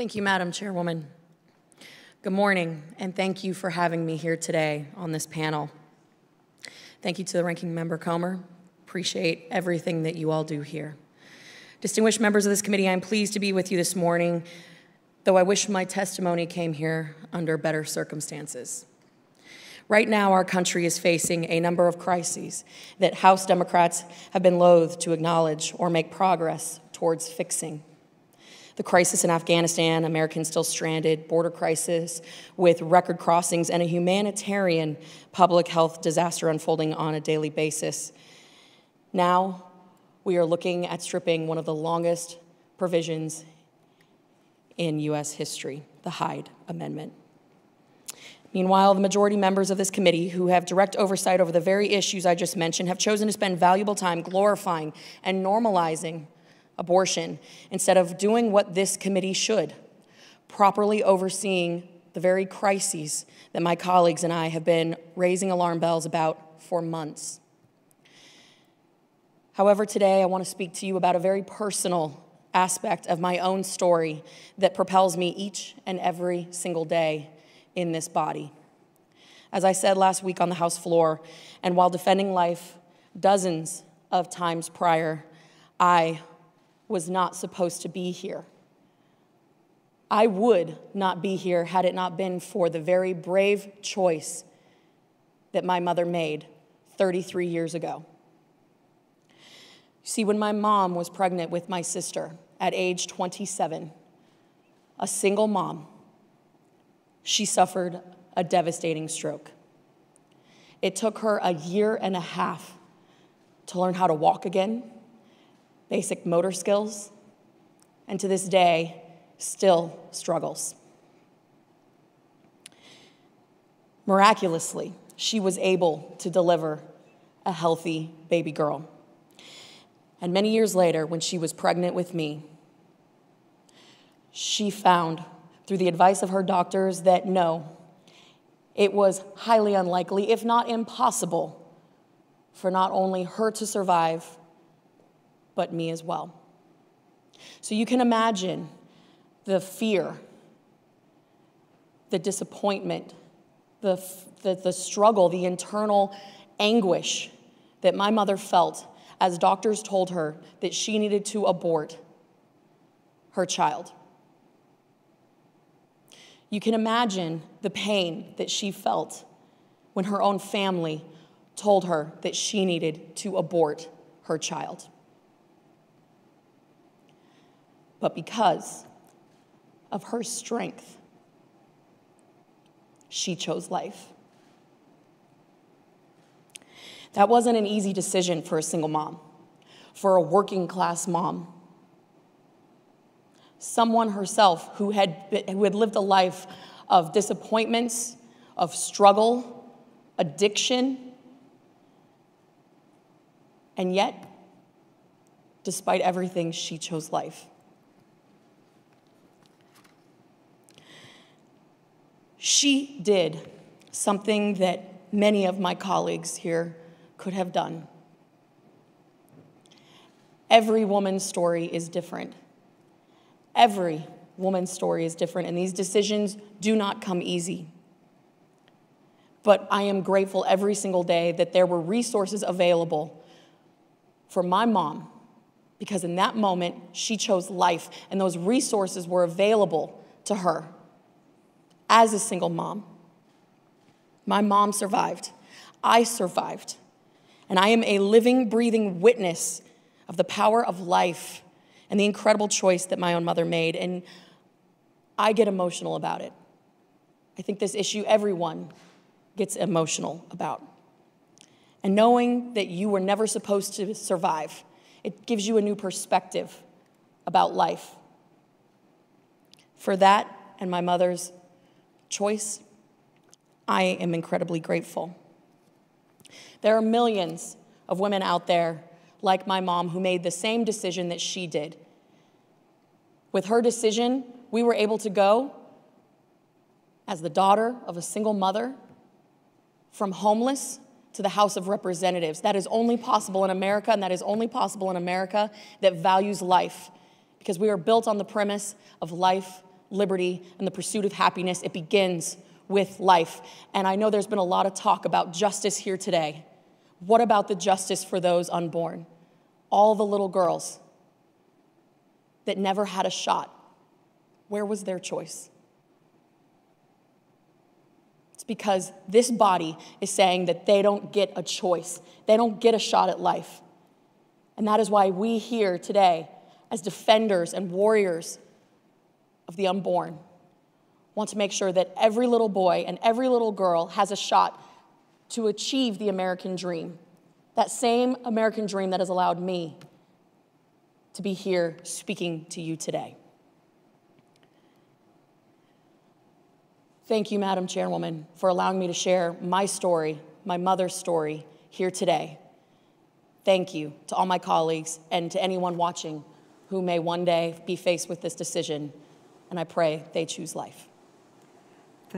Thank you, Madam Chairwoman. Good morning, and thank you for having me here today on this panel. Thank you to the Ranking Member Comer. Appreciate everything that you all do here. Distinguished members of this committee, I'm pleased to be with you this morning, though I wish my testimony came here under better circumstances. Right now, our country is facing a number of crises that House Democrats have been loath to acknowledge or make progress towards fixing. The crisis in Afghanistan, Americans still stranded, border crisis with record crossings, and a humanitarian public health disaster unfolding on a daily basis. Now, we are looking at stripping one of the longest provisions in U.S. history, the Hyde Amendment. Meanwhile, the majority members of this committee, who have direct oversight over the very issues I just mentioned, have chosen to spend valuable time glorifying and normalizing abortion instead of doing what this committee should, properly overseeing the very crises that my colleagues and I have been raising alarm bells about for months. However, today I want to speak to you about a very personal aspect of my own story that propels me each and every single day in this body. As I said last week on the House floor, and while defending life dozens of times prior, I was not supposed to be here. I would not be here had it not been for the very brave choice that my mother made 33 years ago. See, when my mom was pregnant with my sister at age 27, a single mom, she suffered a devastating stroke. It took her a year and a half to learn how to walk again, basic motor skills, and to this day, still struggles. Miraculously, she was able to deliver a healthy baby girl. And many years later, when she was pregnant with me, she found, through the advice of her doctors, that no, it was highly unlikely, if not impossible, for not only her to survive, but me as well. So you can imagine the fear, the disappointment, the struggle, the internal anguish that my mother felt as doctors told her that she needed to abort her child. You can imagine the pain that she felt when her own family told her that she needed to abort her child. But because of her strength, she chose life. That wasn't an easy decision for a single mom, for a working class mom. Someone herself who had lived a life of disappointments, of struggle, addiction, and yet, despite everything, she chose life. She did something that many of my colleagues here could have done. Every woman's story is different. Every woman's story is different, and these decisions do not come easy. But I am grateful every single day that there were resources available for my mom, because in that moment, she chose life, and those resources were available to her as a single mom. My mom survived. I survived. And I am a living, breathing witness of the power of life and the incredible choice that my own mother made. And I get emotional about it. I think this issue everyone gets emotional about. And knowing that you were never supposed to survive, it gives you a new perspective about life. For that and my mother's choice, I am incredibly grateful. There are millions of women out there like my mom who made the same decision that she did. With her decision, we were able to go, as the daughter of a single mother, from homeless to the House of Representatives. That is only possible in America, and that is only possible in America that values life, because we are built on the premise of life liberty, and the pursuit of happiness. It begins with life. And I know there's been a lot of talk about justice here today. What about the justice for those unborn? All the little girls that never had a shot. Where was their choice? It's because this body is saying that they don't get a choice. They don't get a shot at life. And that is why we here today, as defenders and warriors of the unborn, want to make sure that every little boy and every little girl has a shot to achieve the American dream. That same American dream that has allowed me to be here speaking to you today. Thank you, Madam Chairwoman, for allowing me to share my story, my mother's story, here today. Thank you to all my colleagues and to anyone watching who may one day be faced with this decision, and I pray they choose life.